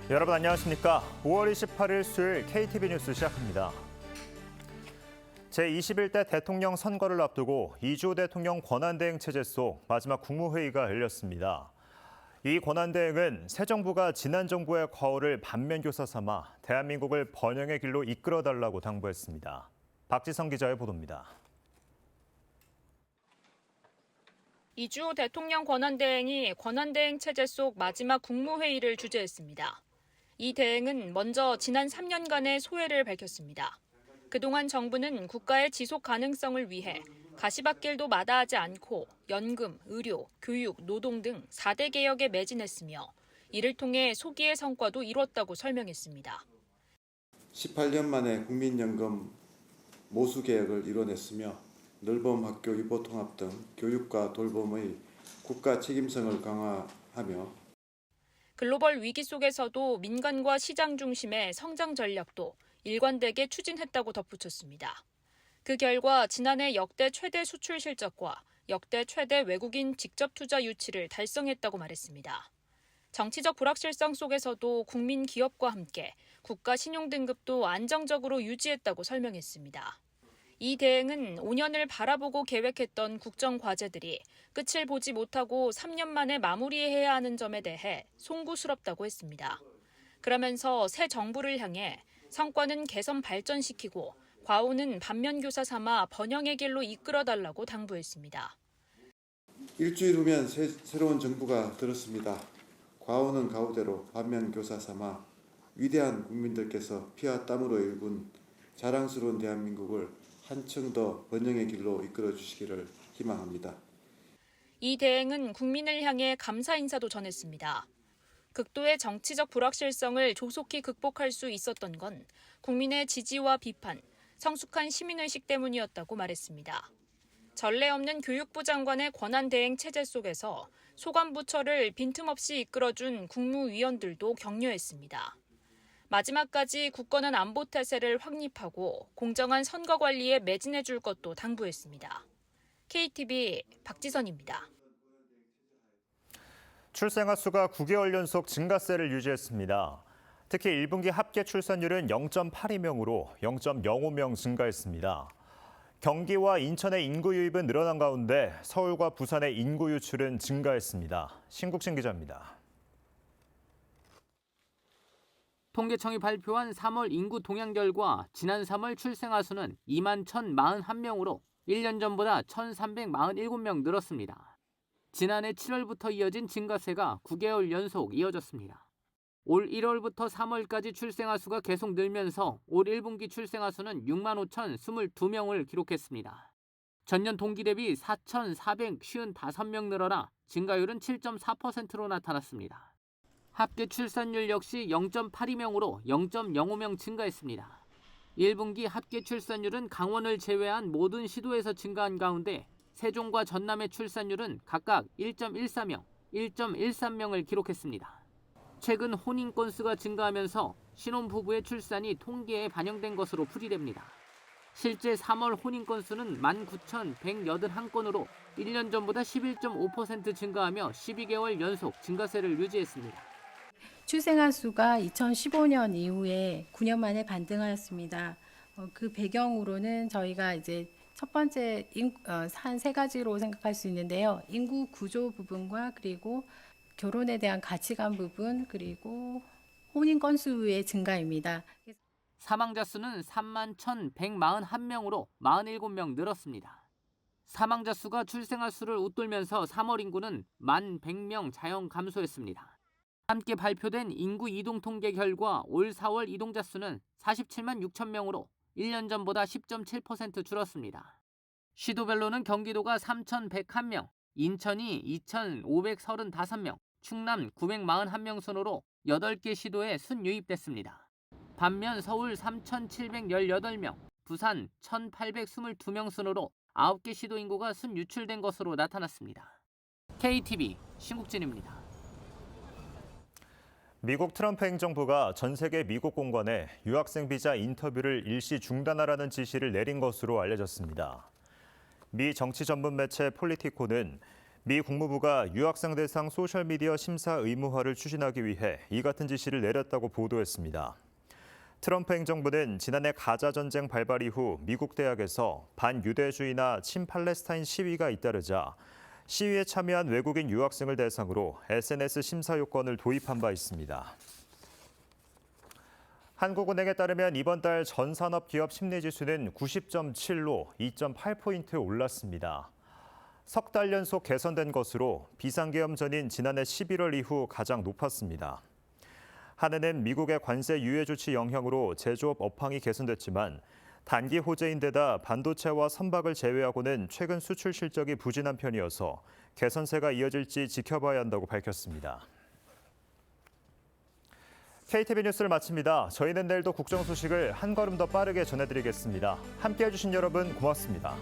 여러분 안녕하십니까? 5월 28일 수요일 KTV 뉴스 시작합니다. 제21대 대통령 선거를 앞두고 이주호 대통령 권한대행 체제 속 마지막 국무회의가 열렸습니다. 이 권한대행은 새 정부가 지난 정부의 과오를 반면교사 삼아 대한민국을 번영의 길로 이끌어달라고 당부했습니다. 박지성 기자의 보도입니다. 이주호 대통령 권한대행이 권한대행 체제 속 마지막 국무회의를 주재했습니다. 이 대행은 먼저 지난 3년간의 소회를 밝혔습니다. 그동안 정부는 국가의 지속 가능성을 위해 가시밭길도 마다하지 않고 연금, 의료, 교육, 노동 등 4대 개혁에 매진했으며 이를 통해 소기의 성과도 이뤘다고 설명했습니다. 18년 만에 국민연금 모수 개혁을 이뤄냈으며 늘봄 학교 유보통합 등 교육과 돌봄의 국가 책임성을 강화하며 글로벌 위기 속에서도 민간과 시장 중심의 성장 전략도 일관되게 추진했다고 덧붙였습니다. 그 결과 지난해 역대 최대 수출 실적과 역대 최대 외국인 직접 투자 유치를 달성했다고 말했습니다. 정치적 불확실성 속에서도 국민 기업과 함께 국가 신용 등급도 안정적으로 유지했다고 설명했습니다. 이 대행은 5년을 바라보고 계획했던 국정 과제들이 끝을 보지 못하고 3년 만에 마무리해야 하는 점에 대해 송구스럽다고 했습니다. 그러면서 새 정부를 향해 성과는 개선 발전시키고 과오는 반면교사 삼아 번영의 길로 이끌어달라고 당부했습니다. 일주일 후면 새로운 정부가 들었습니다. 과오는 과오대로 반면교사 삼아 위대한 국민들께서 피와 땀으로 일군 자랑스러운 대한민국을 한층 더 번영의 길로 이끌어 주시기를 희망합니다. 이 대행은 국민을 향해 감사 인사도 전했습니다. 극도의 정치적 불확실성을 조속히 극복할 수 있었던 건 국민의 지지와 비판, 성숙한 시민의식 때문이었다고 말했습니다. 전례 없는 교육부 장관의 권한대행 체제 속에서 소관부처를 빈틈없이 이끌어준 국무위원들도 격려했습니다. 마지막까지 굳건한 안보 태세를 확립하고 공정한 선거 관리에 매진해 줄 것도 당부했습니다. KTV 박지선입니다. 출생아 수가 9개월 연속 증가세를 유지했습니다. 특히 1분기 합계 출산율은 0.82명으로 0.05명 증가했습니다. 경기와 인천의 인구 유입은 늘어난 가운데 서울과 부산의 인구 유출은 증가했습니다. 신국신 기자입니다. 통계청이 발표한 3월 인구 동향 결과 지난 3월 출생아 수는 2만 1,041명으로 1년 전보다 1,347명 늘었습니다. 지난해 7월부터 이어진 증가세가 9개월 연속 이어졌습니다. 올 1월부터 3월까지 출생아 수가 계속 늘면서 올 1분기 출생아 수는 6만 5,022명을 기록했습니다. 전년 동기 대비 4,455명 늘어나 증가율은 7.4%로 나타났습니다. 합계 출산율 역시 0.82명으로 0.05명 증가했습니다. 1분기 합계 출산율은 강원을 제외한 모든 시도에서 증가한 가운데 세종과 전남의 출산율은 각각 1.14명, 1.13명을 기록했습니다. 최근 혼인 건수가 증가하면서 신혼부부의 출산이 통계에 반영된 것으로 풀이됩니다. 실제 3월 혼인 건수는 19,181건으로 1년 전보다 11.5% 증가하며 12개월 연속 증가세를 유지했습니다. 출생아 수가 2015년 이후에 9년 만에 반등하였습니다. 그 배경으로는 저희가 이제 첫 번째 한 세 가지로 생각할 수 있는데요. 인구 구조 부분과 그리고 결혼에 대한 가치관 부분 그리고 혼인 건수의 증가입니다. 사망자 수는 3만 1,141명으로 47명 늘었습니다. 사망자 수가 출생아 수를 웃돌면서 3월 인구는 1,100명 자영 감소했습니다. 함께 발표된 인구 이동 통계 결과 올 4월 이동자 수는 47만 6천 명으로 1년 전보다 10.7% 줄었습니다. 시도별로는 경기도가 3,101명, 인천이 2,535명, 충남 941명 순으로 8개 시도에 순유입됐습니다. 반면 서울 3,718명, 부산 1,822명 순으로 9개 시도 인구가 순유출된 것으로 나타났습니다. KTV 신국진입니다. 미국 트럼프 행정부가 전 세계 미국 공관에 유학생 비자 인터뷰를 일시 중단하라는 지시를 내린 것으로 알려졌습니다. 미 정치 전문 매체 폴리티코는 미 국무부가 유학생 대상 소셜미디어 심사 의무화를 추진하기 위해 이 같은 지시를 내렸다고 보도했습니다. 트럼프 행정부는 지난해 가자 전쟁 발발 이후 미국 대학에서 반유대주의나 친팔레스타인 시위가 잇따르자 시위에 참여한 외국인 유학생을 대상으로 SNS 심사 요건을 도입한 바 있습니다. 한국은행에 따르면 이번 달 전 산업 기업 심리지수는 90.7로 2.8포인트 올랐습니다. 석 달 연속 개선된 것으로 비상계엄 전인 지난해 11월 이후 가장 높았습니다. 한해는 미국의 관세 유예 조치 영향으로 제조업 업황이 개선됐지만 단기 호재인데다 반도체와 선박을 제외하고는 최근 수출 실적이 부진한 편이어서 개선세가 이어질지 지켜봐야 한다고 밝혔습니다. KTV 뉴스를 마칩니다. 저희는 내일도 국정 소식을 한 걸음 더 빠르게 전해드리겠습니다. 함께해 주신 여러분 고맙습니다.